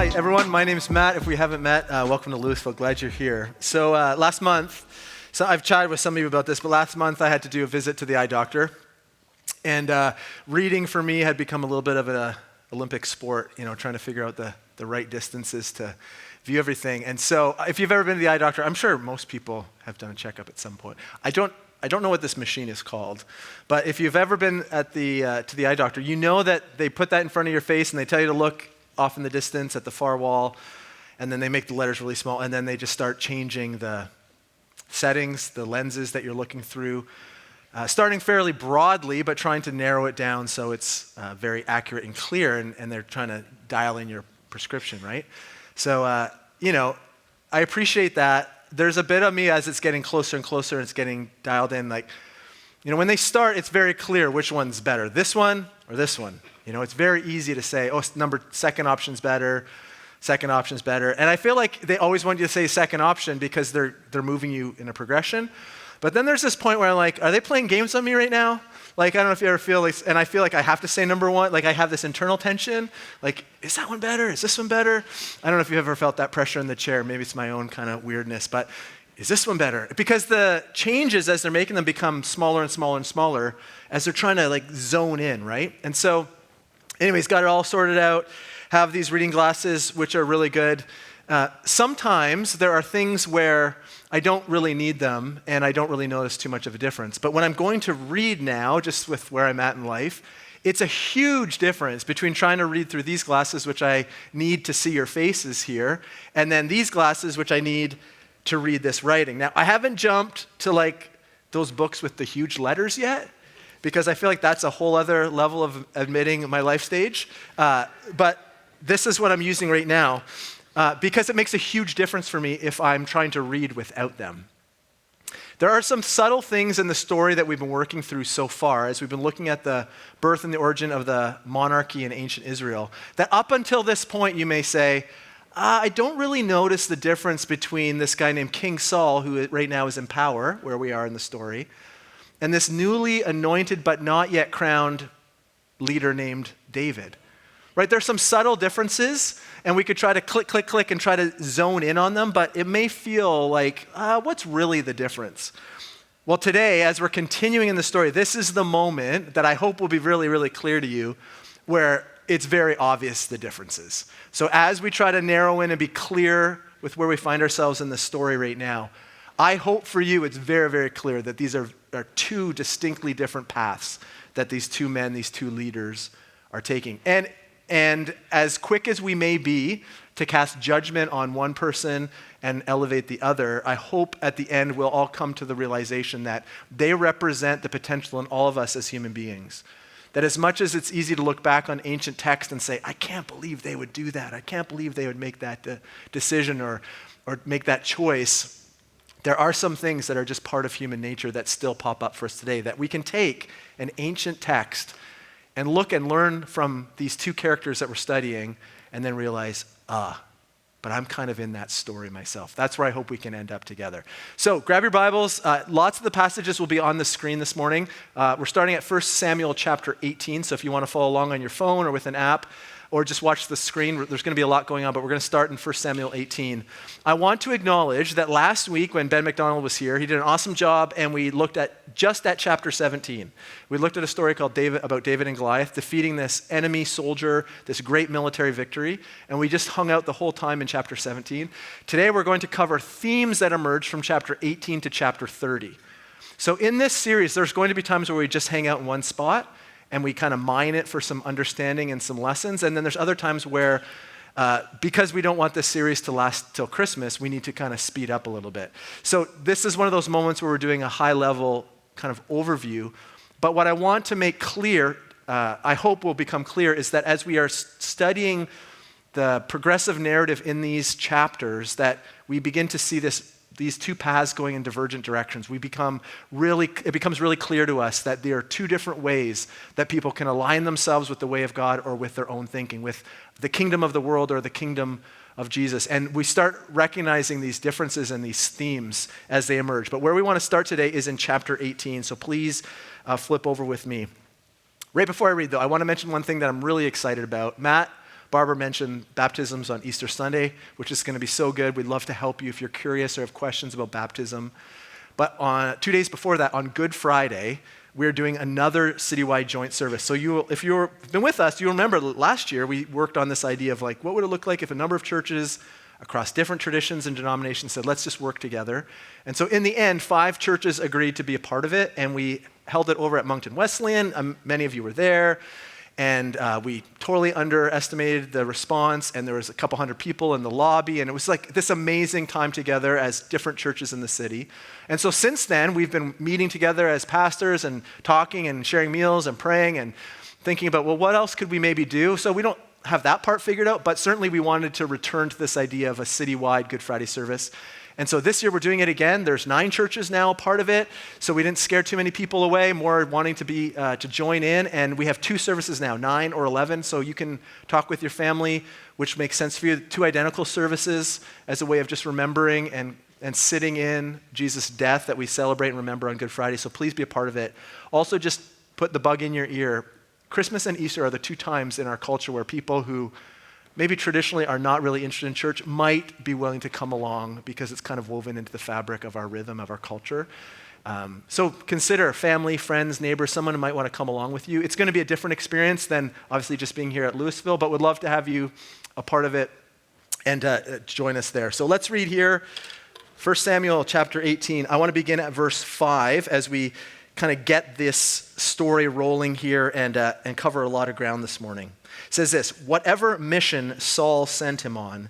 Hi, everyone. My name's Matt. If we haven't met, welcome to Lewisville. Glad you're here. So last month, I've chatted with some of you about this, but last month I had to do a visit to the eye doctor. And reading for me had become a little bit of an Olympic sport, trying to figure out the right distances to view everything. And so if you've ever been to the eye doctor, I'm sure most people have done a checkup at some point. I don't know what this machine is called, but if you've ever been to the eye doctor, you know that they put that in front of your face and they tell you to look off in the distance at the far wall, and then they make the letters really small, and then they just start changing the settings, the lenses that you're looking through, starting fairly broadly, but trying to narrow it down so it's very accurate and clear, and they're trying to dial in your prescription, right? So, I appreciate that. There's a bit of me as it's getting closer and closer and it's getting dialed in, when they start, it's very clear which one's better, this one or this one. It's very easy to say, second option's better, and I feel like they always want you to say second option because they're moving you in a progression. But then there's this point where I'm like, are they playing games on me right now? I don't know if you ever feel like, and I feel like I have to say number one, I have this internal tension, is that one better? Is this one better? I don't know if you've ever felt that pressure in the chair. Maybe it's my own kind of weirdness, but is this one better? Because the changes as they're making them become smaller and smaller and smaller as they're trying to zone in, right? And so anyways, got it all sorted out, have these reading glasses, which are really good. Sometimes there are things where I don't really need them and I don't really notice too much of a difference. But when I'm going to read now, just with where I'm at in life, it's a huge difference between trying to read through these glasses, which I need to see your faces here, and then these glasses, which I need to read this writing. Now, I haven't jumped to those books with the huge letters yet, because I feel like that's a whole other level of admitting my life stage. But this is what I'm using right now, because it makes a huge difference for me if I'm trying to read without them. There are some subtle things in the story that we've been working through so far as we've been looking at the birth and the origin of the monarchy in ancient Israel, that up until this point you may say, I don't really notice the difference between this guy named King Saul, who right now is in power, where we are in the story, and this newly anointed but not yet crowned leader named David. Right? There's some subtle differences, and we could try to click, and try to zone in on them, but it may feel like, what's really the difference? Well, today, as we're continuing in the story, this is the moment that I hope will be really, really clear to you, where it's very obvious the differences. So as we try to narrow in and be clear with where we find ourselves in the story right now, I hope for you it's very, very clear that these are two distinctly different paths that these two men, these two leaders are taking. And as quick as we may be to cast judgment on one person and elevate the other, I hope at the end we'll all come to the realization that they represent the potential in all of us as human beings. That as much as it's easy to look back on ancient text and say, I can't believe they would do that. I can't believe they would make that decision or make that choice. There are some things that are just part of human nature that still pop up for us today, that we can take an ancient text and look and learn from these two characters that we're studying and then realize, but I'm kind of in that story myself. That's where I hope we can end up together. So grab your Bibles. Lots of the passages will be on the screen this morning. We're starting at 1 Samuel chapter 18, so if you want to follow along on your phone or with an app, or just watch the screen. There's going to be a lot going on, but we're going to start in 1 Samuel 18. I want to acknowledge that last week when Ben McDonald was here, he did an awesome job, and we looked at just at chapter 17. We looked at a story called about David and Goliath defeating this enemy soldier, this great military victory, and we just hung out the whole time in chapter 17. Today we're going to cover themes that emerge from chapter 18 to chapter 30. So in this series, there's going to be times where we just hang out in one spot, and we kind of mine it for some understanding and some lessons. And then there's other times where, because we don't want this series to last till Christmas, we need to kind of speed up a little bit. So this is one of those moments where we're doing a high-level kind of overview. But what I want to make clear, I hope will become clear, is that as we are studying the progressive narrative in these chapters, that we begin to see these two paths going in divergent directions. It becomes really clear to us that there are two different ways that people can align themselves with the way of God or with their own thinking, with the kingdom of the world or the kingdom of Jesus. And we start recognizing these differences and these themes as they emerge. But where we want to start today is in chapter 18. So please flip over with me. Right before I read, though, I want to mention one thing that I'm really excited about. Matt Barbara mentioned baptisms on Easter Sunday, which is going to be so good. We'd love to help you if you're curious or have questions about baptism. But on 2 days before that, on Good Friday, we're doing another citywide joint service. So if you've been with us, you'll remember last year we worked on this idea of like, what would it look like if a number of churches across different traditions and denominations said, let's just work together. And so in the end, 5 churches agreed to be a part of it, and we held it over at Moncton Wesleyan. Many of you were there. And we totally underestimated the response, and there was a couple hundred people in the lobby, and it was like this amazing time together as different churches in the city. And so since then, we've been meeting together as pastors and talking and sharing meals and praying and thinking about, well, what else could we maybe do? So we don't have that part figured out, but certainly we wanted to return to this idea of a citywide Good Friday service. And so this year we're doing it again. There's 9 churches now a part of it, so we didn't scare too many people away, more wanting to join in. And we have 2 services now, 9 or 11, so you can talk with your family, which makes sense for you. 2 identical services as a way of just remembering and sitting in Jesus' death that we celebrate and remember on Good Friday. So please be a part of it. Also, just put the bug in your ear. Christmas and Easter are the 2 times in our culture where people who maybe traditionally are not really interested in church might be willing to come along because it's kind of woven into the fabric of our rhythm, of our culture. So consider family, friends, neighbors, someone who might want to come along with you. It's going to be a different experience than obviously just being here at Lewisville, but would love to have you a part of it and join us there. So let's read here, 1 Samuel chapter 18. I want to begin at verse 5 as we kind of get this story rolling here and cover a lot of ground this morning. It says this: whatever mission Saul sent him on,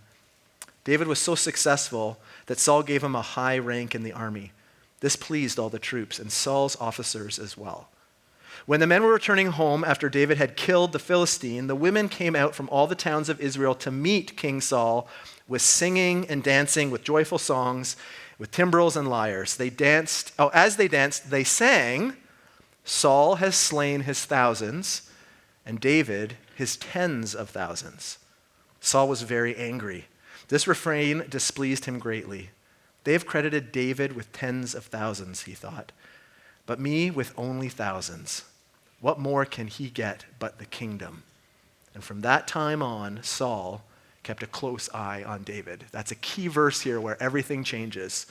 David was so successful that Saul gave him a high rank in the army. This pleased all the troops and Saul's officers as well. When the men were returning home after David had killed the Philistine, the women came out from all the towns of Israel to meet King Saul with singing and dancing, with joyful songs, with timbrels and lyres. As they danced, they sang, "Saul has slain his thousands, and David his tens of thousands." Saul was very angry. This refrain displeased him greatly. They have credited David with tens of thousands, he thought, but me with only thousands. What more can he get but the kingdom? And from that time on, Saul kept a close eye on David. That's a key verse here where everything changes.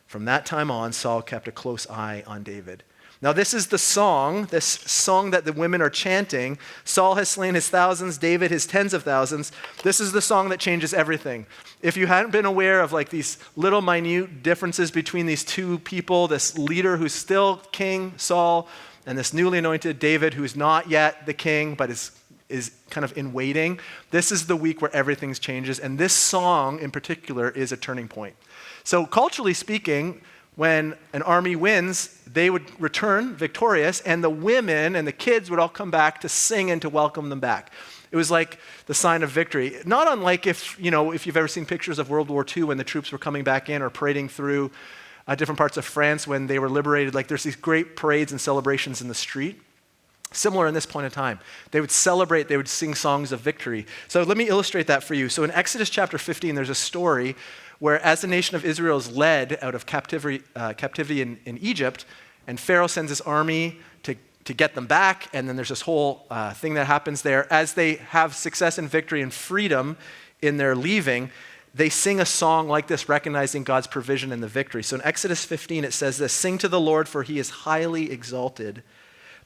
From that time on, Saul kept a close eye on David. Now this is the song, this song that the women are chanting. Saul has slain his thousands, David his tens of thousands. This is the song that changes everything. If you hadn't been aware of like these little minute differences between these 2 people, this leader who's still King Saul, and this newly anointed David who's not yet the king but is kind of in waiting, this is the week where everything changes. And this song in particular is a turning point. So culturally speaking, when an army wins, they would return victorious, and the women and the kids would all come back to sing and to welcome them back. It was like the sign of victory. Not unlike if you've ever seen pictures of World War II when the troops were coming back in or parading through different parts of France when they were liberated. Like there's these great parades and celebrations in the street. Similar in this point in time. They would celebrate, they would sing songs of victory. So let me illustrate that for you. So in Exodus chapter 15, there's a story where as the nation of Israel is led out of captivity in Egypt, and Pharaoh sends his army to get them back, and then there's this whole thing that happens there. As they have success and victory and freedom in their leaving, they sing a song like this, recognizing God's provision in the victory. So in Exodus 15, it says this: "Sing to the Lord, for he is highly exalted.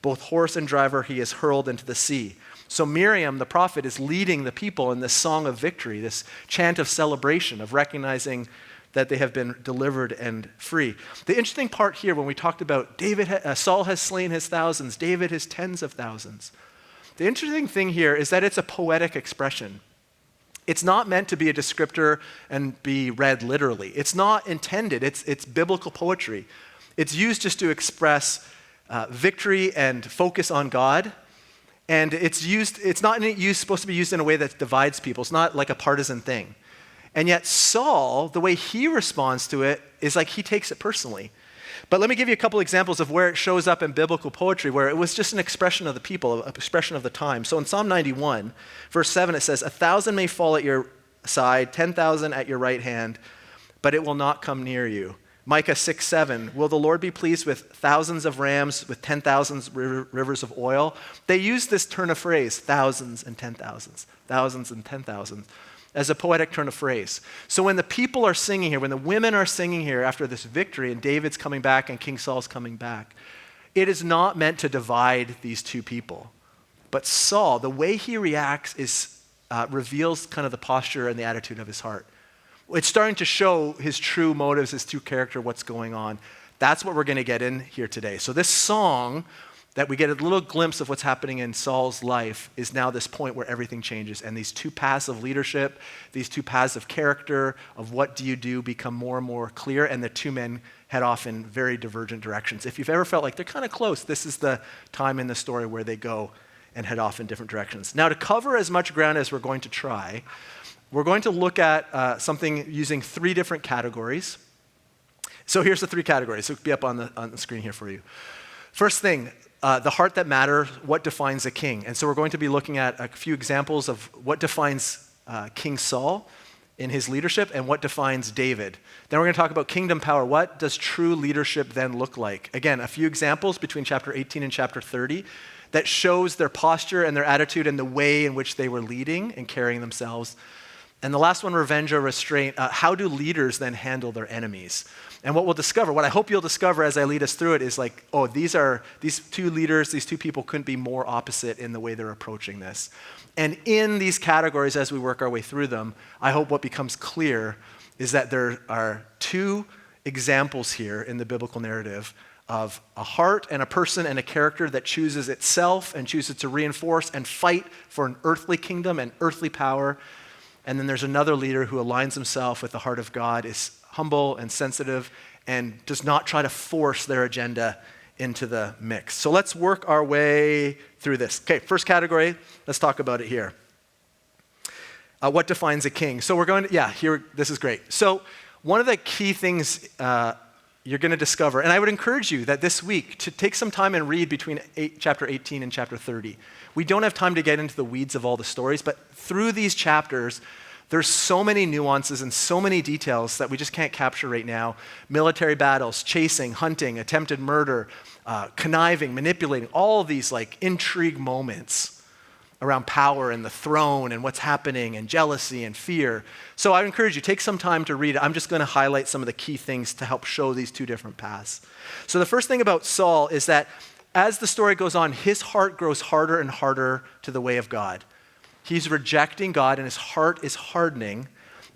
Both horse and driver he has hurled into the sea." So Miriam, the prophet, is leading the people in this song of victory, this chant of celebration, of recognizing that they have been delivered and free. The interesting part here, when we talked about Saul has slain his thousands, David his tens of thousands. The interesting thing here is that it's a poetic expression. It's not meant to be a descriptor and be read literally. It's not intended. It's biblical poetry. It's used just to express victory and focus on God. And it's not supposed to be used in a way that divides people. It's not like a partisan thing. And yet Saul, the way he responds to it is like he takes it personally. But let me give you a couple examples of where it shows up in biblical poetry, where it was just an expression of the people, an expression of the time. So in Psalm 91, verse 7, it says, 1,000 may fall at your side, 10,000 at your right hand, but it will not come near you. Micah 6:7, will the Lord be pleased with thousands of rams, with 10,000 rivers of oil? They use this turn of phrase, thousands and 10,000s, thousands and 10,000s, as a poetic turn of phrase. So when the people are singing here, when the women are singing here after this victory and David's coming back and King Saul's coming back, it is not meant to divide these two people. But Saul, the way he reacts reveals kind of the posture and the attitude of his heart. It's starting to show his true motives, his true character, what's going on. That's what we're going to get in here today. So this song that we get a little glimpse of what's happening in Saul's life is now this point where everything changes. And these two paths of leadership, these two paths of character, of what do you do, become more and more clear. And the two men head off in very divergent directions. If you've ever felt like they're kind of close, this is the time in the story where they go and head off in different directions. Now, to cover as much ground as we're going to try, we're going to look at something using three different categories. So here's the three categories. It'll be up on the screen here for you. First thing, the heart that matters, what defines a king? And so we're going to be looking at a few examples of what defines King Saul in his leadership and what defines David. Then we're going to talk about kingdom power. What does true leadership then look like? Again, a few examples between chapter 18 and chapter 30 that shows their posture and their attitude and the way in which they were leading and carrying themselves. And the last one, revenge or restraint. How do leaders then handle their enemies? And what we'll discover, what I hope you'll discover as I lead us through it is like, oh, these two leaders, these two people couldn't be more opposite in the way they're approaching this. And in these categories, as we work our way through them, I hope what becomes clear is that there are two examples here in the biblical narrative of a heart and a person and a character that chooses itself and chooses to reinforce and fight for an earthly kingdom and earthly power. And then there's another leader who aligns himself with the heart of God, is humble and sensitive, and does not try to force their agenda into the mix. So let's work our way through this. Okay, first category, let's talk about it here. What defines a king? So we're going to, here, this is great. So one of the key things you're going to discover, and I would encourage you that this week to take some time and read between chapter 18 and chapter 30. We don't have time to get into the weeds of all the stories, but through these chapters, there's so many nuances and so many details that we just can't capture right now. Military battles, chasing, hunting, attempted murder, conniving, manipulating, all of these like intrigue moments around power and the throne and what's happening and jealousy and fear. So I encourage you, take some time to read it. I'm just going to highlight some of the key things to help show these two different paths. So the first thing about Saul is that as the story goes on, his heart grows harder and harder to the way of God. He's rejecting God and his heart is hardening.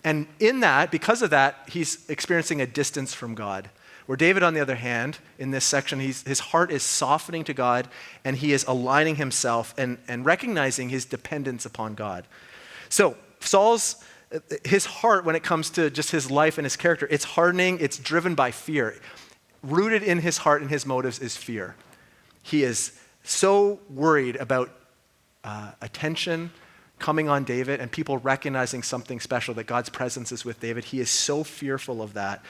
And in that, because of that, he's experiencing a distance from God. Where David, on the other hand, in this section, his heart is softening to God and he is aligning himself and recognizing his dependence upon God. So his heart, when it comes to just his life and his character, it's hardening, it's driven by fear. Rooted in his heart and his motives is fear. He is so worried about attention coming on David and people recognizing something special, that God's presence is with David. He is so fearful of that.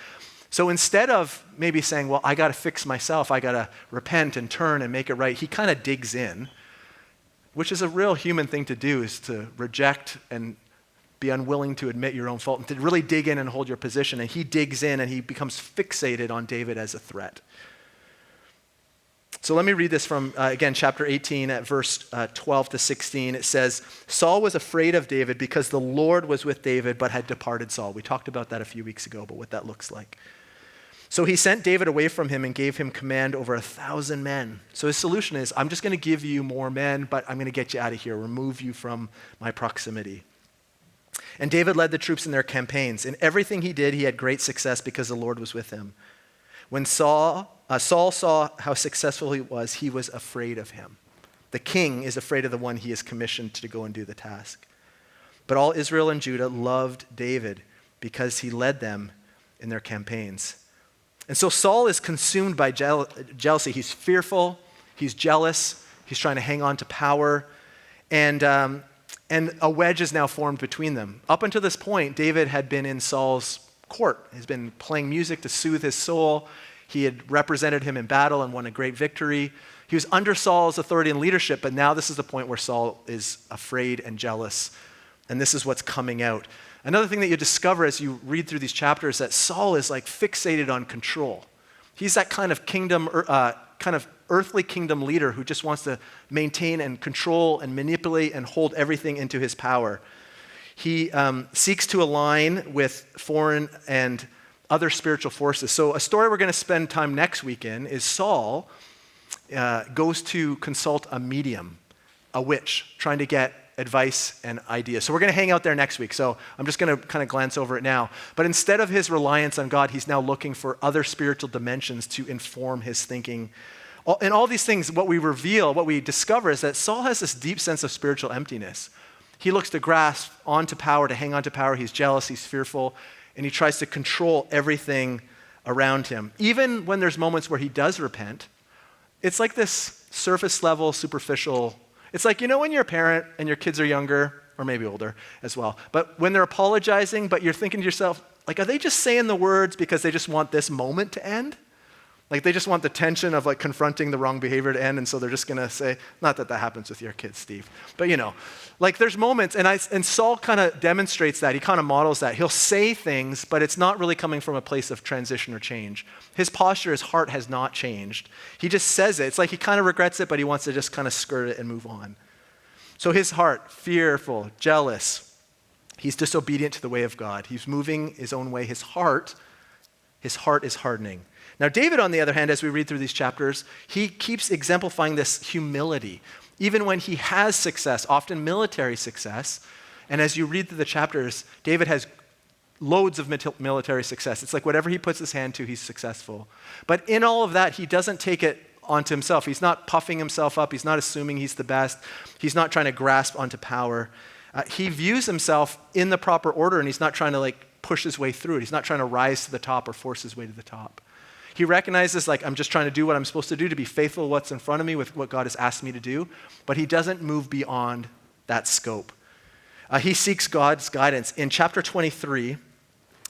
So instead of maybe saying, well, I got to fix myself, I got to repent and turn and make it right, he kind of digs in, which is a real human thing to do, is to reject and be unwilling to admit your own fault and to really dig in and hold your position. And he digs in and he becomes fixated on David as a threat. So let me read this from, again, chapter 18 at verse 12 to 16. It says, Saul was afraid of David because the Lord was with David but had departed Saul. We talked about that a few weeks ago, but what that looks like. So he sent David away from him and gave him command over 1,000 men. So his solution is, I'm just going to give you more men, but I'm going to get you out of here, remove you from my proximity. And David led the troops in their campaigns. In everything he did, he had great success because the Lord was with him. When Saul saw how successful he was afraid of him. The king is afraid of the one he is commissioned to go and do the task. But all Israel and Judah loved David because he led them in their campaigns. And so Saul is consumed by jealousy. He's fearful, he's jealous, he's trying to hang on to power, and a wedge is now formed between them. Up until this point, David had been in Saul's court. He's been playing music to soothe his soul. He had represented him in battle and won a great victory. He was under Saul's authority and leadership, but now this is the point where Saul is afraid and jealous. And this is what's coming out. Another thing that you discover as you read through these chapters is that Saul is like fixated on control. He's that kind of earthly kingdom leader who just wants to maintain and control and manipulate and hold everything into his power. He seeks to align with foreign and other spiritual forces. So a story we're going to spend time next week in is Saul goes to consult a medium, a witch, trying to get advice and ideas. So we're going to hang out there next week. So I'm just going to kind of glance over it now. But instead of his reliance on God, he's now looking for other spiritual dimensions to inform his thinking. And all these things, what we discover is that Saul has this deep sense of spiritual emptiness. He looks to grasp onto power, to hang on to power. He's jealous, he's fearful, and he tries to control everything around him. Even when there's moments where he does repent, it's like this surface level, superficial. It's like, when you're a parent and your kids are younger, or maybe older as well, but when they're apologizing, but you're thinking to yourself, like, are they just saying the words because they just want this moment to end? Like they just want the tension of like confronting the wrong behavior to end, and so they're just going to say, not that happens with your kids, Steve, but like there's moments, and Saul kind of demonstrates that. He kind of models that. He'll say things, but it's not really coming from a place of transition or change. His posture, his heart has not changed. He just says it. It's like he kind of regrets it, but he wants to just kind of skirt it and move on. So his heart, fearful, jealous, he's disobedient to the way of God. He's moving his own way. His heart is hardening. Now, David, on the other hand, as we read through these chapters, he keeps exemplifying this humility. Even when he has success, often military success, and as you read through the chapters, David has loads of military success. It's like whatever he puts his hand to, he's successful. But in all of that, he doesn't take it onto himself. He's not puffing himself up. He's not assuming he's the best. He's not trying to grasp onto power. He views himself in the proper order, and he's not trying to like push his way through it. He's not trying to rise to the top or force his way to the top. He recognizes, like, I'm just trying to do what I'm supposed to do, to be faithful to what's in front of me with what God has asked me to do, but he doesn't move beyond that scope. He seeks God's guidance. In chapter 23,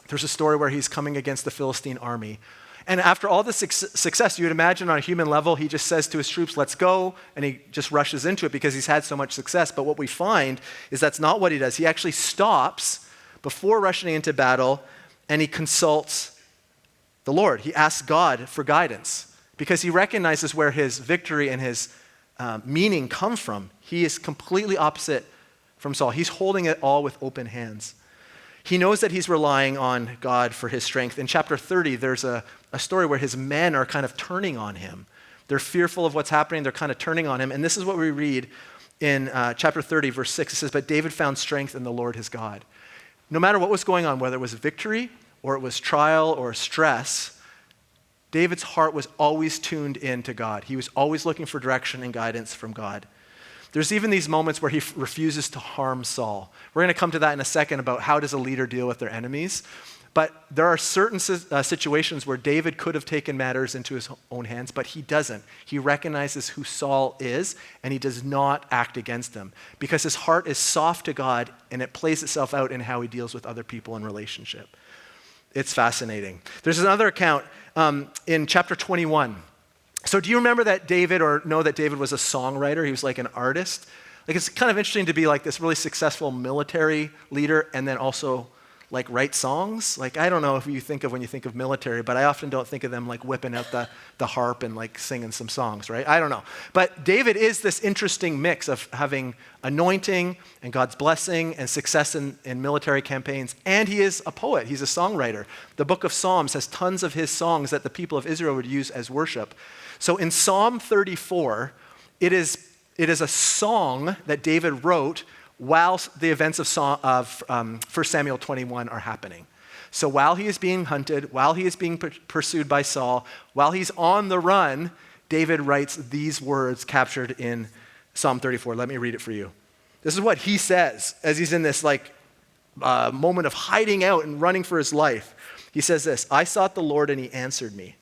there's a story where he's coming against the Philistine army. And after all this success, you would imagine on a human level, he just says to his troops, let's go, and he just rushes into it because he's had so much success. But what we find is that's not what he does. He actually stops before rushing into battle, and he consults the Lord. He asks God for guidance because he recognizes where his victory and his meaning come from. He is completely opposite from Saul. He's holding it all with open hands. He knows that he's relying on God for his strength. In chapter 30, there's a story where his men are kind of turning on him. They're fearful of what's happening. They're kind of turning on him. And this is what we read in chapter 30, verse 6. It says, but David found strength in the Lord his God. No matter what was going on, whether it was victory or it was trial or stress, David's heart was always tuned in to God. He was always looking for direction and guidance from God. There's even these moments where he refuses to harm Saul. We're going to come to that in a second about how does a leader deal with their enemies. But there are certain situations where David could have taken matters into his own hands, but he doesn't. He recognizes who Saul is, and he does not act against him because his heart is soft to God, and it plays itself out in how he deals with other people in relationship. It's fascinating. There's another account in chapter 21. So do you remember that David, or know that David was a songwriter? He was like an artist. Like it's kind of interesting to be like this really successful military leader and then also like write songs. Like I don't know if you think of when you think of military, but I often don't think of them like whipping out the harp and like singing some songs, right? I don't know. But David is this interesting mix of having anointing and God's blessing and success in military campaigns. And he is a poet. He's a songwriter. The book of Psalms has tons of his songs that the people of Israel would use as worship. So in Psalm 34, it is a song that David wrote while the events of 1 Samuel 21 are happening. So while he is being hunted, while he is being pursued by Saul, while he's on the run, David writes these words captured in Psalm 34. Let me read it for you. This is what he says as he's in this moment of hiding out and running for his life. He says this, I sought the Lord and he answered me.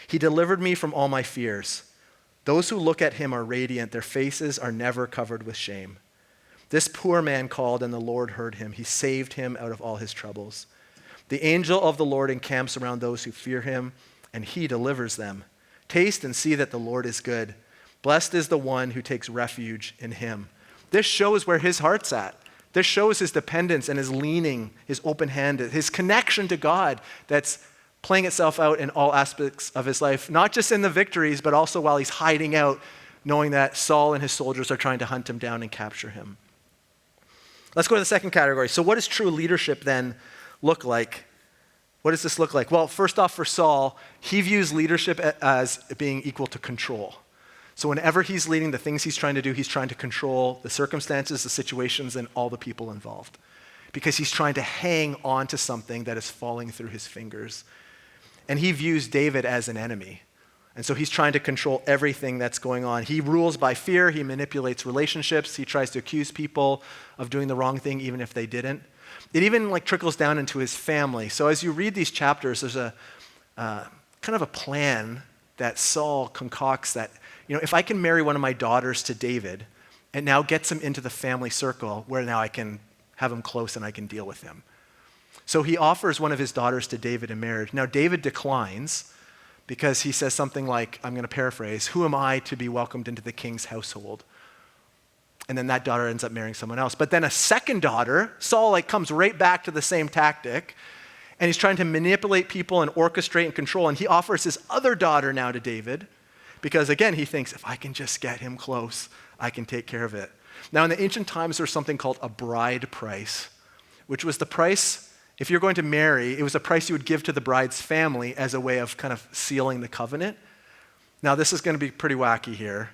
He delivered me from all my fears. Those who look at him are radiant. Their faces are never covered with shame. This poor man called and the Lord heard him. He saved him out of all his troubles. The angel of the Lord encamps around those who fear him, and he delivers them. Taste and see that the Lord is good. Blessed is the one who takes refuge in him. This shows where his heart's at. This shows his dependence and his leaning, his open-handed, his connection to God that's playing itself out in all aspects of his life, not just in the victories, but also while he's hiding out, knowing that Saul and his soldiers are trying to hunt him down and capture him. Let's go to the second category. So what does true leadership then look like? What does this look like? Well, first off, for Saul, he views leadership as being equal to control. So whenever he's leading, the things he's trying to do, he's trying to control the circumstances, the situations, and all the people involved. Because he's trying to hang on to something that is falling through his fingers. And he views David as an enemy. And so he's trying to control everything that's going on. He rules by fear. He manipulates relationships. He tries to accuse people of doing the wrong thing even if they didn't. It even trickles down into his family. So as you read these chapters, there's a kind of a plan that Saul concocts that, if I can marry one of my daughters to David, it now gets him into the family circle where now I can have him close and I can deal with him. So he offers one of his daughters to David in marriage. Now David declines because he says something like, I'm going to paraphrase, "Who am I to be welcomed into the king's household?" And then that daughter ends up marrying someone else. But then a second daughter, Saul comes right back to the same tactic, and he's trying to manipulate people and orchestrate and control, and he offers his other daughter now to David because, again, he thinks, if I can just get him close, I can take care of it. Now, in the ancient times, there's something called a bride price, which was the price. If you're going to marry, it was a price you would give to the bride's family as a way of kind of sealing the covenant. Now, this is going to be pretty wacky here,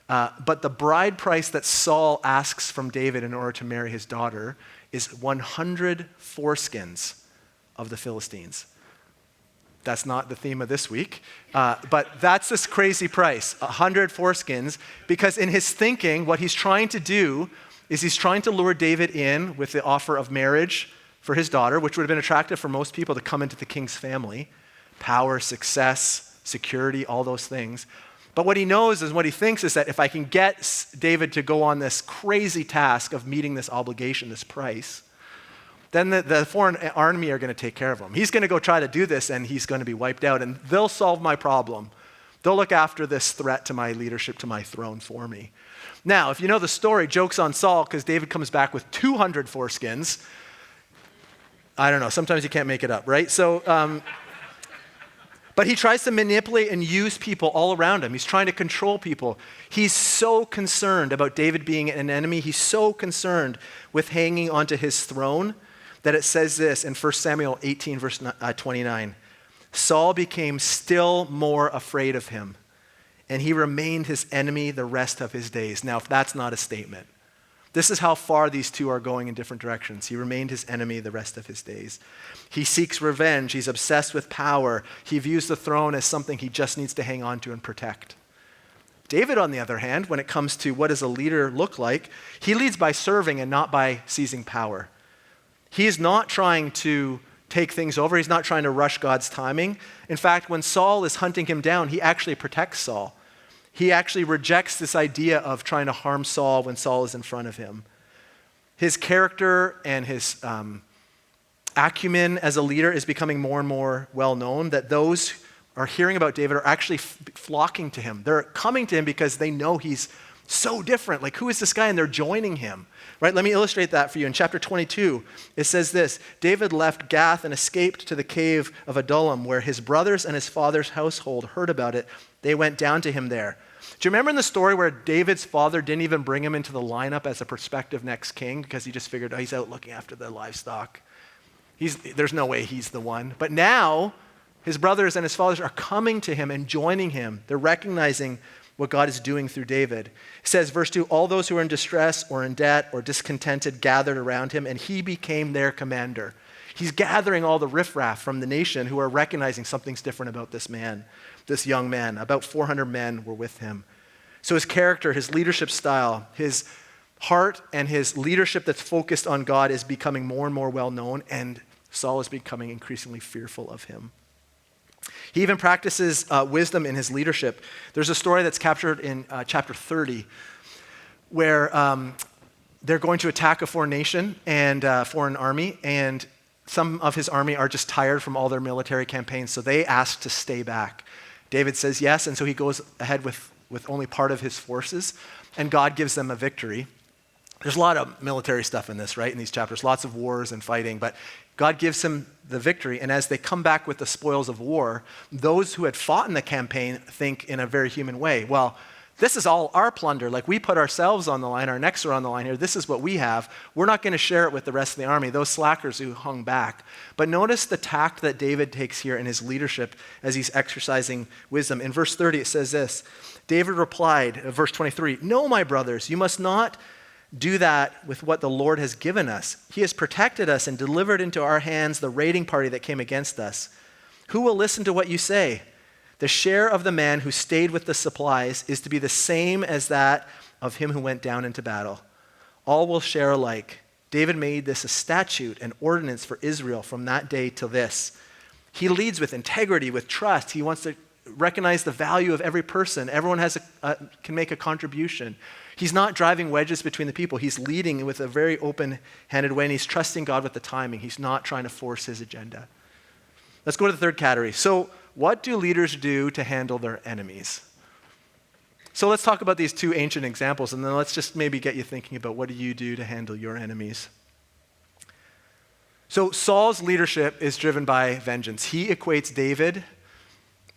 but the bride price that Saul asks from David in order to marry his daughter is 100 foreskins of the Philistines. That's not the theme of this week, but that's this crazy price, 100 foreskins, because in his thinking, what he's trying to do is he's trying to lure David in with the offer of marriage for his daughter, which would have been attractive for most people to come into the king's family. Power, success, security, all those things. But what he knows is what he thinks is that if I can get David to go on this crazy task of meeting this obligation, this price, then the foreign army are going to take care of him. He's going to go try to do this and he's going to be wiped out and they'll solve my problem. They'll look after this threat to my leadership, to my throne for me. Now, if you know the story, joke's on Saul because David comes back with 200 foreskins. I don't know, sometimes you can't make it up, right? So, but he tries to manipulate and use people all around him. He's trying to control people. He's so concerned about David being an enemy. He's so concerned with hanging onto his throne that it says this in 1 Samuel 18, verse 29. Saul became still more afraid of him, and he remained his enemy the rest of his days. Now, if that's not a statement. This is how far these two are going in different directions. He remained his enemy the rest of his days. He seeks revenge. He's obsessed with power. He views the throne as something he just needs to hang on to and protect. David, on the other hand, when it comes to what does a leader look like, he leads by serving and not by seizing power. He is not trying to take things over. He's not trying to rush God's timing. In fact, when Saul is hunting him down, he actually protects Saul. He actually rejects this idea of trying to harm Saul when Saul is in front of him. His character and his acumen as a leader is becoming more and more well known, that those who are hearing about David are actually flocking to him. They're coming to him because they know he's so different. Who is this guy? And they're joining him. Right? Let me illustrate that for you. In chapter 22, it says this: David left Gath and escaped to the cave of Adullam, where his brothers and his father's household heard about it. They went down to him there. Do you remember in the story where David's father didn't even bring him into the lineup as a prospective next king because he just figured, he's out looking after the livestock. There's no way he's the one. But now his brothers and his fathers are coming to him and joining him. They're recognizing what God is doing through David. It says, verse 2, all those who were in distress or in debt or discontented gathered around him, and he became their commander. He's gathering all the riffraff from the nation who are recognizing something's different about this man, this young man. About 400 men were with him. So his character, his leadership style, his heart and his leadership that's focused on God is becoming more and more well known, and Saul is becoming increasingly fearful of him. He even practices wisdom in his leadership. There's a story that's captured in chapter 30 where they're going to attack a foreign nation and foreign army, and some of his army are just tired from all their military campaigns, so they ask to stay back. David says yes, and so he goes ahead with only part of his forces, and God gives them a victory. There's a lot of military stuff in this, right? In these chapters, lots of wars and fighting, but God gives him the victory. And as they come back with the spoils of war, those who had fought in the campaign think in a very human way, well, this is all our plunder. Like, we put ourselves on the line, our necks are on the line here. This is what we have. We're not going to share it with the rest of the army, those slackers who hung back. But notice the tact that David takes here in his leadership as he's exercising wisdom. In verse 30, it says this, David replied, verse 23, "No, my brothers, you must not do that with what the Lord has given us. He has protected us and delivered into our hands the raiding party that came against us. Who will listen to what you say? The share of the man who stayed with the supplies is to be the same as that of him who went down into battle. All will share alike. David made this a statute, an ordinance for Israel from that day till this. He leads with integrity, with trust. He wants to recognize the value of every person. Everyone can make a contribution. He's not driving wedges between the people. He's leading with a very open-handed way, and he's trusting God with the timing. He's not trying to force his agenda. Let's go to the third category. So, what do leaders do to handle their enemies? So let's talk about these two ancient examples, and then let's just maybe get you thinking about what do you do to handle your enemies. So Saul's leadership is driven by vengeance. He equates David,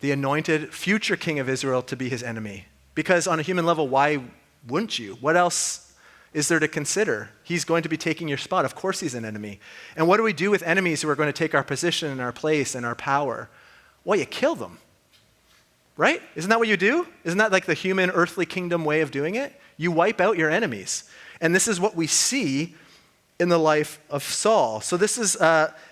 the anointed future king of Israel, to be his enemy. Because on a human level, why wouldn't you? What else is there to consider? He's going to be taking your spot. Of course he's an enemy. And what do we do with enemies who are going to take our position and our place and our power? Well, you kill them, right? Isn't that what you do? Isn't that like the human earthly kingdom way of doing it? You wipe out your enemies. And this is what we see in the life of Saul. So this is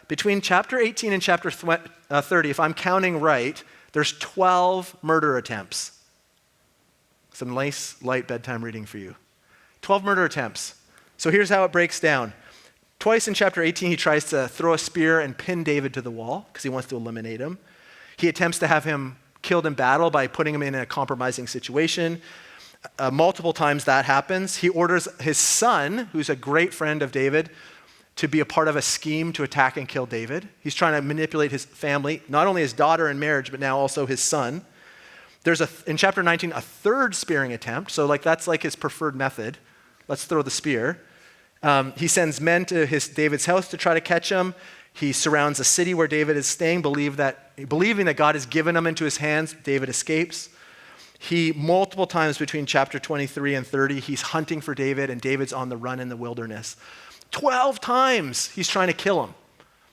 between chapter 18 and chapter 30, if I'm counting right, there's 12 murder attempts. Some nice, light bedtime reading for you. 12 murder attempts. So here's how it breaks down. Twice in chapter 18, he tries to throw a spear and pin David to the wall because he wants to eliminate him. He attempts to have him killed in battle by putting him in a compromising situation. Multiple times that happens. He orders his son, who's a great friend of David, to be a part of a scheme to attack and kill David. He's trying to manipulate his family, not only his daughter in marriage, but now also his son. There's in chapter 19, a third spearing attempt. So that's like his preferred method. Let's throw the spear. He sends men to David's house to try to catch him. He surrounds a city where David is staying, believing that God has given him into his hands. David escapes. He, multiple times between chapter 23 and 30, he's hunting for David, and David's on the run in the wilderness. 12 times he's trying to kill him,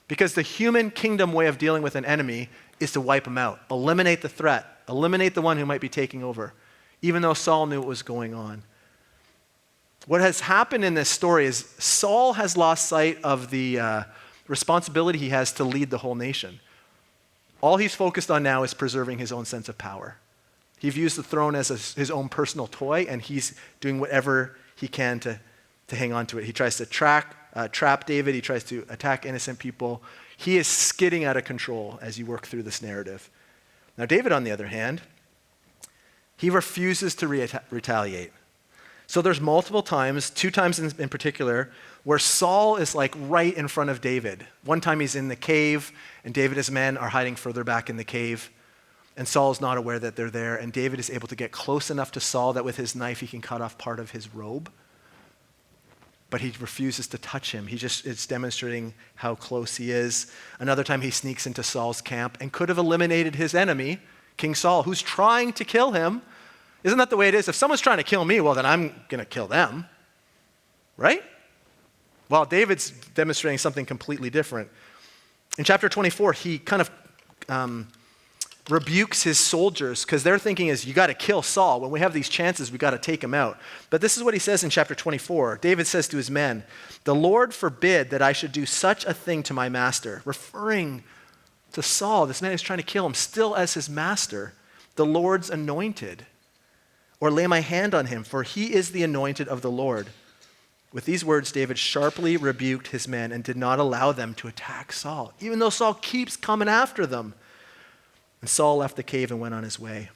because the human kingdom way of dealing with an enemy is to wipe him out, eliminate the threat, eliminate the one who might be taking over, even though Saul knew what was going on. What has happened in this story is Saul has lost sight of the responsibility he has to lead the whole nation. All he's focused on now is preserving his own sense of power. He views the throne as his own personal toy, and he's doing whatever he can to hang on to it. He tries to trap David. He tries to attack innocent people. He is skidding out of control as you work through this narrative. Now, David, on the other hand, he refuses to retaliate. So there's multiple times, 2 times in particular, where Saul is like right in front of David. One time he's in the cave, and David and his men are hiding further back in the cave, and Saul is not aware that they're there, and David is able to get close enough to Saul that with his knife he can cut off part of his robe. But he refuses to touch him. It's demonstrating how close he is. Another time he sneaks into Saul's camp and could have eliminated his enemy, King Saul, who's trying to kill him. Isn't that the way it is? If someone's trying to kill me, well, then I'm going to kill them, right? Well, David's demonstrating something completely different. In chapter 24, he kind of rebukes his soldiers because their thinking is, you got to kill Saul. When we have these chances, we got to take him out. But this is what he says in chapter 24. David says to his men, "The Lord forbid that I should do such a thing to my master," referring to Saul. This man is trying to kill him, still as his master, the Lord's anointed, "or lay my hand on him, for he is the anointed of the Lord." With these words, David sharply rebuked his men and did not allow them to attack Saul, even though Saul keeps coming after them. And Saul left the cave and went on his way.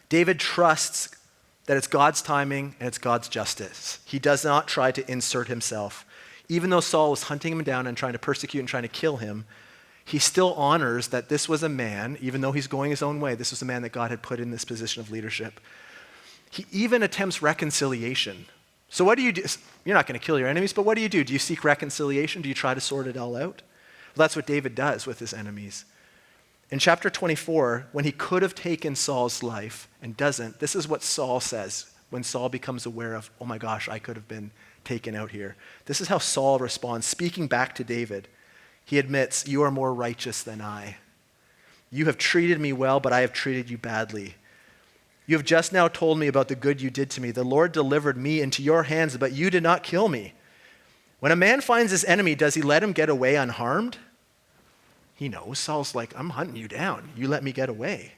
David trusts that it's God's timing and it's God's justice. He does not try to insert himself. Even though Saul was hunting him down and trying to persecute and trying to kill him, he still honors that this was a man, even though he's going his own way, this was a man that God had put in this position of leadership. He even attempts reconciliation. So what do you do? You're not going to kill your enemies, but what do? Do you seek reconciliation? Do you try to sort it all out? Well, that's what David does with his enemies. In chapter 24, when he could have taken Saul's life and doesn't, this is what Saul says when Saul becomes aware of, oh my gosh, I could have been taken out here. This is how Saul responds, speaking back to David. He admits, you are more righteous than I. You have treated me well, but I have treated you badly. You have just now told me about the good you did to me. The Lord delivered me into your hands, but you did not kill me. When a man finds his enemy, does he let him get away unharmed? He knows. Saul's like, I'm hunting you down. You let me get away.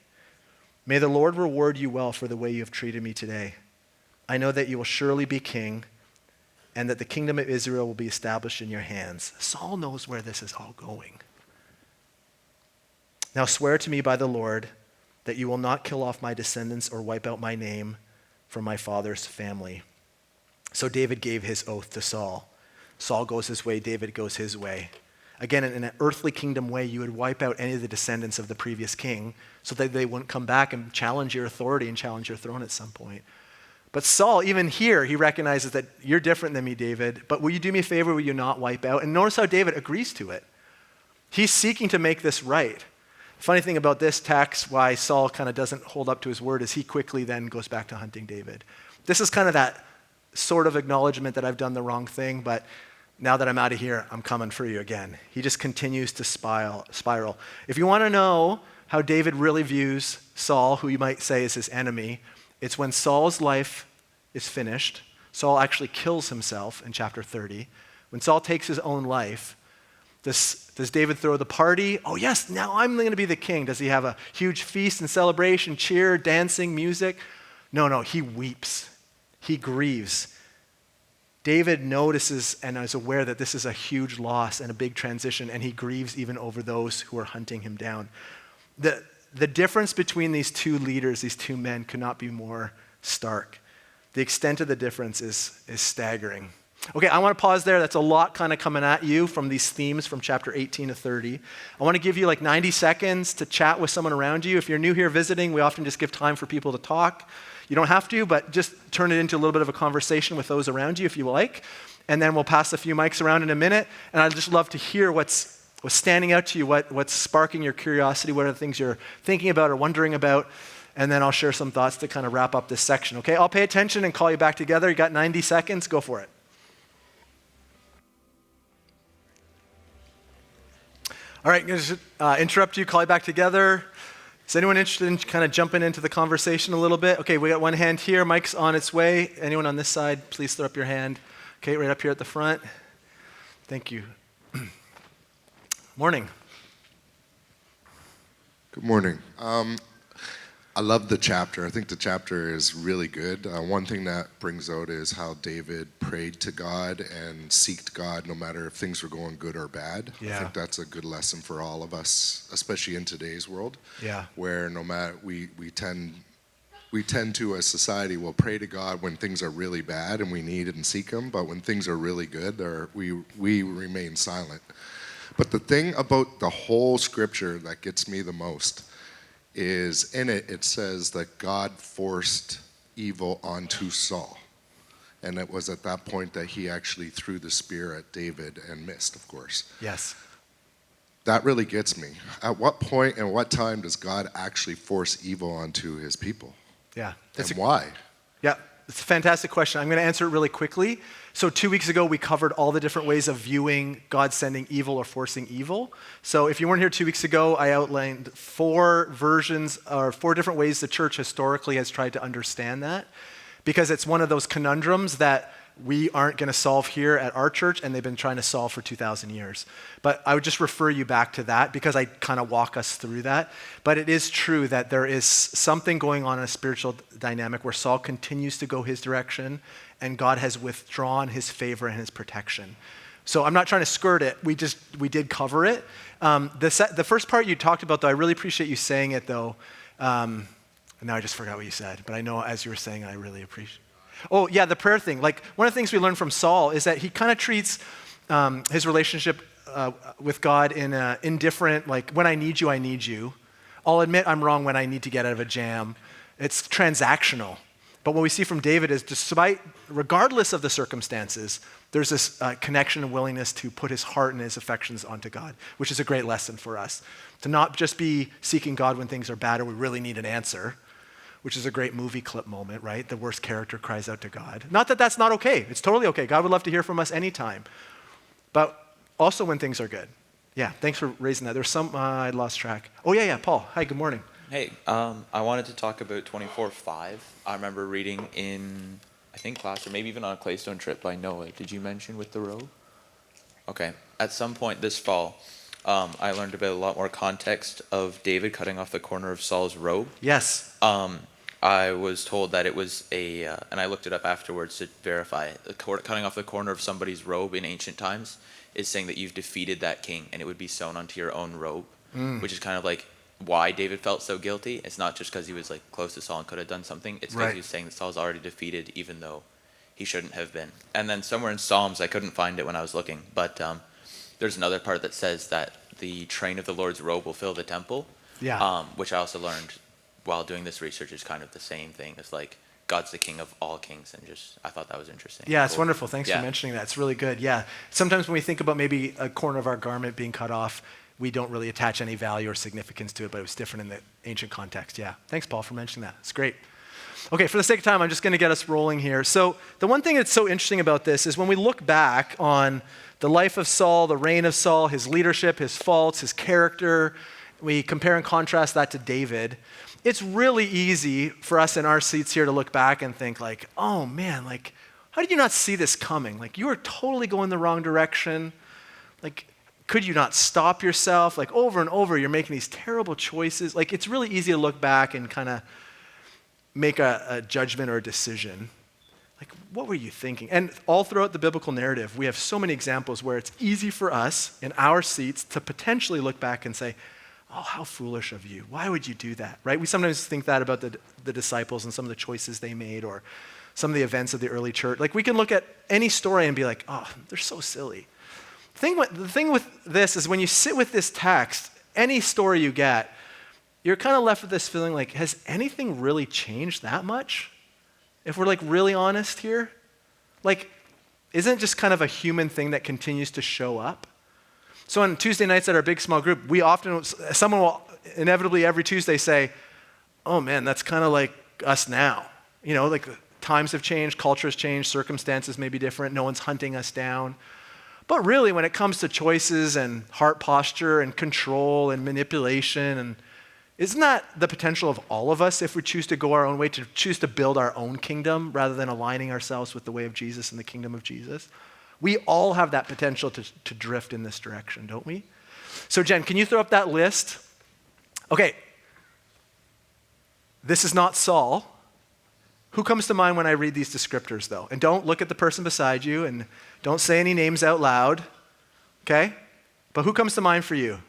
May the Lord reward you well for the way you have treated me today. I know that you will surely be king, and that the kingdom of Israel will be established in your hands. Saul knows where this is all going. Now swear to me by the Lord that you will not kill off my descendants or wipe out my name from my father's family. So David gave his oath to Saul. Saul goes his way, David goes his way. Again, in an earthly kingdom way, you would wipe out any of the descendants of the previous king so that they wouldn't come back and challenge your authority and challenge your throne at some point. But Saul, even here, he recognizes that you're different than me, David, but will you do me a favor, will you not wipe out? And notice how David agrees to it. He's seeking to make this right. Funny thing about this text, why Saul kind of doesn't hold up to his word, is he quickly then goes back to hunting David. This is kind of that sort of acknowledgement that I've done the wrong thing, but now that I'm out of here, I'm coming for you again. He just continues to spiral. If you want to know how David really views Saul, who you might say is his enemy, it's when Saul's life is finished. Saul actually kills himself in chapter 30. When Saul takes his own life, does David throw the party? Oh yes, now I'm going to be the king. Does he have a huge feast and celebration, cheer, dancing, music? No, he weeps. He grieves. David notices and is aware that this is a huge loss and a big transition, and he grieves even over those who are hunting him down. The difference between these two leaders, these two men, could not be more stark. The extent of the difference is staggering. Okay, I want to pause there. That's a lot kind of coming at you from these themes from chapter 18 to 30. I want to give you like 90 seconds to chat with someone around you. If you're new here visiting, we often just give time for people to talk. You don't have to, but just turn it into a little bit of a conversation with those around you if you like. And then we'll pass a few mics around in a minute. And I'd just love to hear what's standing out to you, what's sparking your curiosity, what are the things you're thinking about or wondering about. And then I'll share some thoughts to kind of wrap up this section. Okay, I'll pay attention and call you back together. You got 90 seconds. Go for it. All right, I'm going to interrupt you, call you back together. Is anyone interested in kind of jumping into the conversation a little bit? Okay, we got one hand here. Mic's on its way. Anyone on this side, please throw up your hand. Okay, right up here at the front. Thank you. Morning. Good morning. I love the chapter. I think the chapter is really good. One thing that brings out is how David prayed to God and seeked God no matter if things were going good or bad. Yeah. I think that's a good lesson for all of us, especially in today's world. Yeah. Where no matter we tend to, as society, will pray to God when things are really bad and we need and seek Him, but when things are really good, we remain silent. But the thing about the whole scripture that gets me the most is in it says that God forced evil onto Saul. And it was at that point that he actually threw the spear at David and missed, of course. Yes. That really gets me. At what point and what time does God actually force evil onto his people? Yeah. And why? Yeah, it's a fantastic question. I'm going to answer it really quickly. So 2 weeks ago, we covered all the different ways of viewing God sending evil or forcing evil. So if you weren't here 2 weeks ago, I outlined 4 versions or 4 different ways the church historically has tried to understand that, because it's one of those conundrums that we aren't going to solve here at our church, and they've been trying to solve for 2,000 years. But I would just refer you back to that because I kind of walk us through that. But it is true that there is something going on in a spiritual dynamic where Saul continues to go his direction, and God has withdrawn his favor and his protection. So I'm not trying to skirt it. We did cover it. The first part you talked about, though, I really appreciate you saying it, though. Now I just forgot what you said, but I know as you were saying, I really appreciate. Oh, yeah, the prayer thing. Like, one of the things we learned from Saul is that he kind of treats his relationship with God in indifferent, like, when I need you. I'll admit I'm wrong when I need to get out of a jam. It's transactional. But what we see from David is regardless of the circumstances, there's this connection and willingness to put his heart and his affections onto God, which is a great lesson for us. To not just be seeking God when things are bad or we really need an answer, which is a great movie clip moment, right? The worst character cries out to God. Not that that's not okay. It's totally okay. God would love to hear from us anytime. But also when things are good. Yeah, thanks for raising that. There's some, I lost track. Oh, yeah, Paul. Hi, good morning. Hey, I wanted to talk about 24:5. I remember reading in, I think, class, or maybe even on a Claystone trip by Noah. Did you mention with the robe? Okay. At some point this fall, I learned about a lot more context of David cutting off the corner of Saul's robe. Yes. I was told that it was and I looked it up afterwards to verify, cutting off the corner of somebody's robe in ancient times is saying that you've defeated that king, and it would be sewn onto your own robe, which is kind of like why David felt so guilty. It's not just because he was like close to Saul and could have done something. It's because he was saying that Saul's already defeated, even though he shouldn't have been. And then somewhere in Psalms, I couldn't find it when I was looking, but there's another part that says that the train of the Lord's robe will fill the temple. Yeah. Which I also learned while doing this research is kind of the same thing. It's like God's the king of all kings, and I thought that was interesting. Yeah, it's wonderful. Thanks for mentioning that. It's really good. Yeah. Sometimes when we think about maybe a corner of our garment being cut off, we don't really attach any value or significance to it, but it was different in the ancient context. Yeah. Thanks, Paul, for mentioning that. It's great. Okay, for the sake of time, I'm just going to get us rolling here. So the one thing that's so interesting about this is when we look back on the life of Saul, the reign of Saul, his leadership, his faults, his character, we compare and contrast that to David. It's really easy for us in our seats here to look back and think like, oh man, like, how did you not see this coming? Like, you were totally going the wrong direction. Like, could you not stop yourself? Like, over and over, you're making these terrible choices. Like, it's really easy to look back and kind of make a judgment or a decision. Like, what were you thinking? And all throughout the biblical narrative, we have so many examples where it's easy for us in our seats to potentially look back and say, oh, how foolish of you. Why would you do that, right? We sometimes think that about the disciples and some of the choices they made or some of the events of the early church. Like, we can look at any story and be like, oh, they're so silly. The thing with this is when you sit with this text, any story you get, you're kind of left with this feeling like, has anything really changed that much? If we're like really honest here? Like, isn't it just kind of a human thing that continues to show up? So on Tuesday nights at our big small group, someone will inevitably every Tuesday say, oh man, that's kind of like us now. You know, like times have changed, culture's changed, circumstances may be different, no one's hunting us down. But really, when it comes to choices and heart posture and control and manipulation, and isn't that the potential of all of us if we choose to go our own way, to choose to build our own kingdom rather than aligning ourselves with the way of Jesus and the kingdom of Jesus? We all have that potential to drift in this direction, don't we? So Jen, can you throw up that list? Okay, this is not Saul. Who comes to mind when I read these descriptors, though? And don't look at the person beside you and don't say any names out loud, okay? But who comes to mind for you?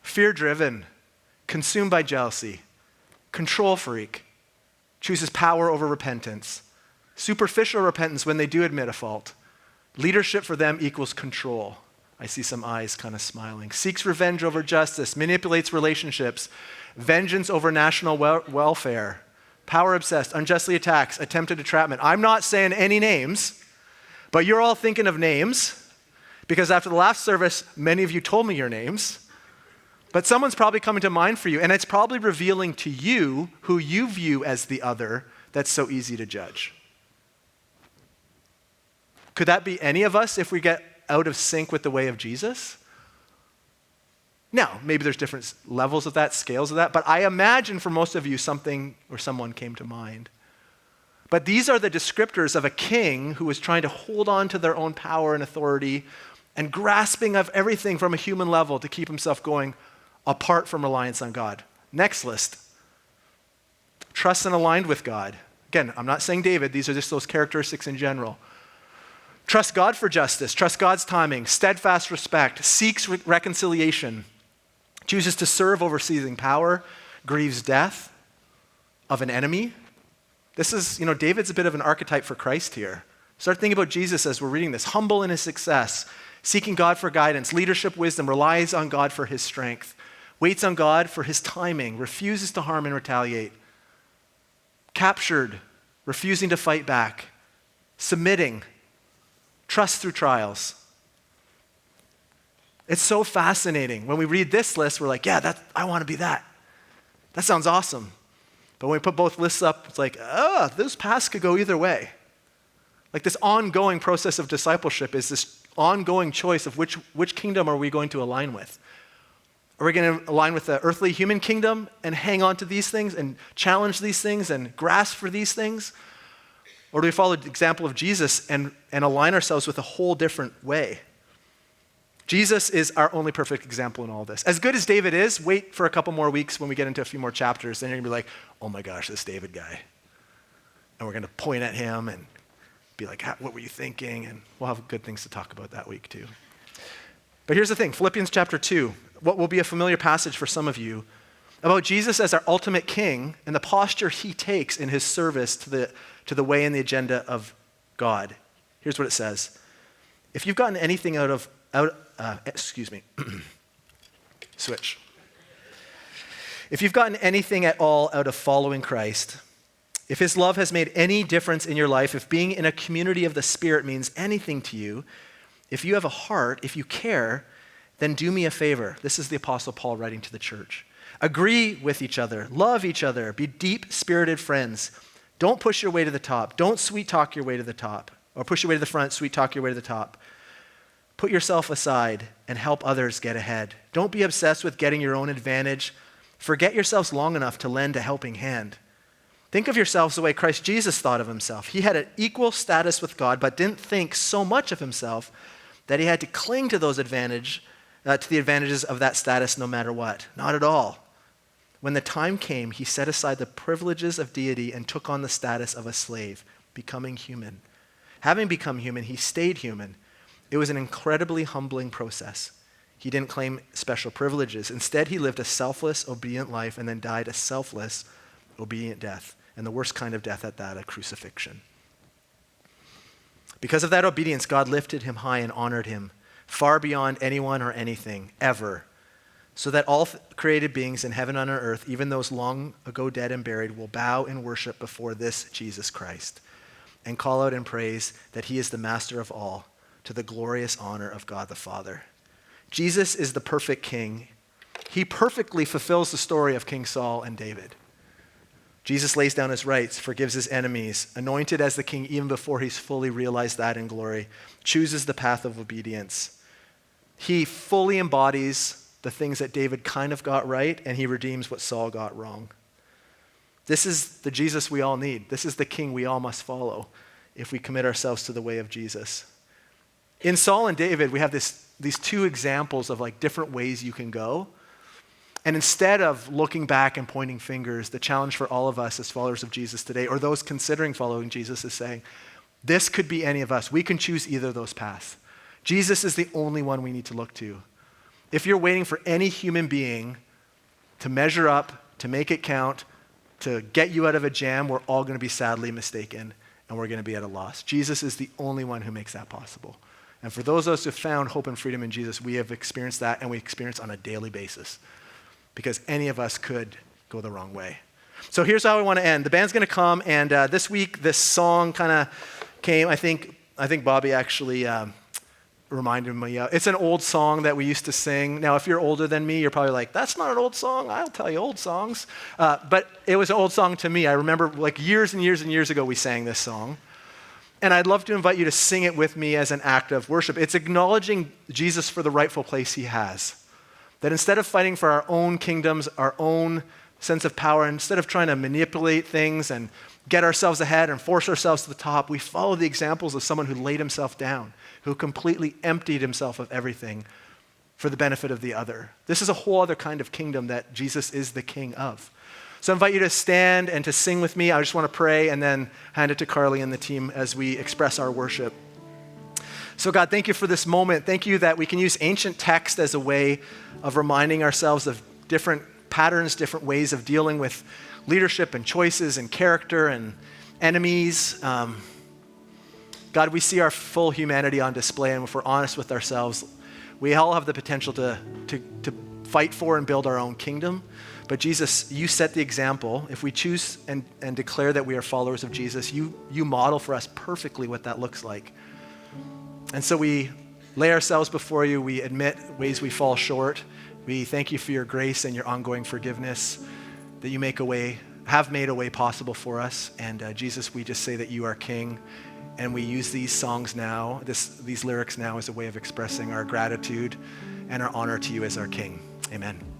Fear-driven, consumed by jealousy, control freak, chooses power over repentance, superficial repentance when they do admit a fault. Leadership for them equals control. I see some eyes kind of smiling. Seeks revenge over justice, manipulates relationships, vengeance over national welfare, power obsessed, unjustly attacks, attempted entrapment. I'm not saying any names, but you're all thinking of names because after the last service, many of you told me your names. But someone's probably coming to mind for you, and it's probably revealing to you who you view as the other that's so easy to judge. Could that be any of us if we get out of sync with the way of Jesus? Now, maybe there's different levels of that, scales of that, but I imagine for most of you something or someone came to mind. But these are the descriptors of a king who was trying to hold on to their own power and authority and grasping of everything from a human level to keep himself going apart from reliance on God. Next list. Trust and aligned with God. Again, I'm not saying David, these are just those characteristics in general. Trust God for justice, trust God's timing, steadfast respect, seeks reconciliation, chooses to serve over seizing power, grieves death of an enemy. This is, David's a bit of an archetype for Christ here. Start thinking about Jesus as we're reading this. Humble in his success, seeking God for guidance, leadership, wisdom, relies on God for his strength, waits on God for his timing, refuses to harm and retaliate. Captured refusing to fight back, submitting, trust through trials. It's so fascinating. When we read this list, we're like, yeah, I want to be that. That sounds awesome. But when we put both lists up, it's like, those paths could go either way. Like this ongoing process of discipleship is this ongoing choice of which kingdom are we going to align with? Are we going to align with the earthly human kingdom and hang on to these things and challenge these things and grasp for these things? Or do we follow the example of Jesus and align ourselves with a whole different way? Jesus is our only perfect example in all this. As good as David is, wait for a couple more weeks when we get into a few more chapters, then you're going to be like, oh my gosh, this David guy. And we're going to point at him and be like, what were you thinking? And we'll have good things to talk about that week too. But here's the thing, Philippians chapter 2, what will be a familiar passage for some of you, about Jesus as our ultimate king and the posture he takes in his service to the way and the agenda of God. Here's what it says. If you've gotten anything switch. If you've gotten anything at all out of following Christ, if his love has made any difference in your life, if being in a community of the Spirit means anything to you, if you have a heart, if you care, then do me a favor. This is the Apostle Paul writing to the church. Agree with each other, love each other, be deep-spirited friends. Don't push your way to the top. Don't sweet-talk your way to the top. Or push your way to the front, sweet-talk your way to the top. Put yourself aside and help others get ahead. Don't be obsessed with getting your own advantage. Forget yourselves long enough to lend a helping hand. Think of yourselves the way Christ Jesus thought of himself. He had an equal status with God, but didn't think so much of himself that he had to cling to those to the advantages of that status no matter what. Not at all. When the time came, he set aside the privileges of deity and took on the status of a slave, becoming human. Having become human, he stayed human. It was an incredibly humbling process. He didn't claim special privileges. Instead, he lived a selfless, obedient life and then died a selfless, obedient death. And the worst kind of death at that, a crucifixion. Because of that obedience, God lifted him high and honored him, far beyond anyone or anything, ever, so that all created beings in heaven and on earth, even those long ago dead and buried, will bow in worship before this Jesus Christ and call out in praise that he is the master of all, to the glorious honor of God the Father. Jesus is the perfect king. He perfectly fulfills the story of King Saul and David. Jesus lays down his rights, forgives his enemies, anointed as the king even before he's fully realized that in glory, chooses the path of obedience. He fully embodies the things that David kind of got right, and he redeems what Saul got wrong. This is the Jesus we all need. This is the king we all must follow if we commit ourselves to the way of Jesus. In Saul and David, we have these two examples of like different ways you can go. And instead of looking back and pointing fingers, the challenge for all of us as followers of Jesus today, or those considering following Jesus, is saying, this could be any of us. We can choose either of those paths. Jesus is the only one we need to look to. If you're waiting for any human being to measure up, to make it count, to get you out of a jam, we're all going to be sadly mistaken, and we're going to be at a loss. Jesus is the only one who makes that possible. And for those of us who have found hope and freedom in Jesus, we have experienced that, and we experience on a daily basis. Because any of us could go the wrong way. So here's how I want to end. The band's going to come, and this week, this song kind of came. I think Bobby actually reminded me. It's an old song that we used to sing. Now, if you're older than me, you're probably like, that's not an old song. I'll tell you old songs. But it was an old song to me. I remember like years and years and years ago, we sang this song. And I'd love to invite you to sing it with me as an act of worship. It's acknowledging Jesus for the rightful place he has. That instead of fighting for our own kingdoms, our own sense of power, instead of trying to manipulate things and get ourselves ahead and force ourselves to the top, we follow the examples of someone who laid himself down, who completely emptied himself of everything for the benefit of the other. This is a whole other kind of kingdom that Jesus is the king of. So I invite you to stand and to sing with me. I just want to pray and then hand it to Carly and the team as we express our worship. So God, thank you for this moment. Thank you that we can use ancient text as a way of reminding ourselves of different patterns, different ways of dealing with leadership and choices and character and enemies. God, we see our full humanity on display, and if we're honest with ourselves, we all have the potential to fight for and build our own kingdom. But Jesus, you set the example. If we choose and declare that we are followers of Jesus, you model for us perfectly what that looks like. And so we lay ourselves before you. We admit ways we fall short. We thank you for your grace and your ongoing forgiveness, that you have made a way possible for us. And Jesus, we just say that you are King. And we use these songs now, these lyrics now, as a way of expressing our gratitude and our honor to you as our King. Amen.